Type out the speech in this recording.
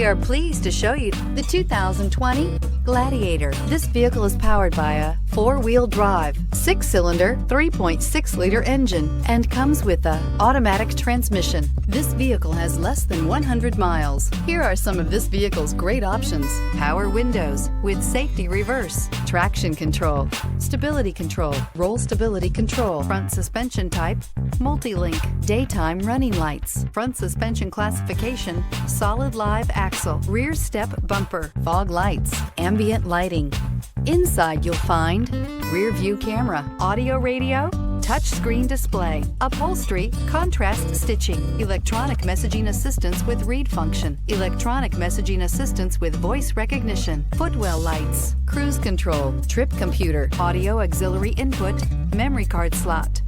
are pleased to show you the 2020 Gladiator. This vehicle is powered by a 4-wheel drive, 6-cylinder, 3.6-liter engine and comes with a automatic transmission. This vehicle has less than 100 miles. Here are some of this vehicle's great options: power windows with safety reverse, traction control, stability control, roll stability control, front suspension type, multi-link, daytime running lights, front suspension classification, solid live axle, rear step bumper, fog lights, ambient lighting. Inside you'll find rear view camera, audio radio, touchscreen display, upholstery, contrast stitching, electronic messaging assistance with read function, electronic messaging assistance with voice recognition, footwell lights, cruise control, trip computer, audio auxiliary input, memory card slot.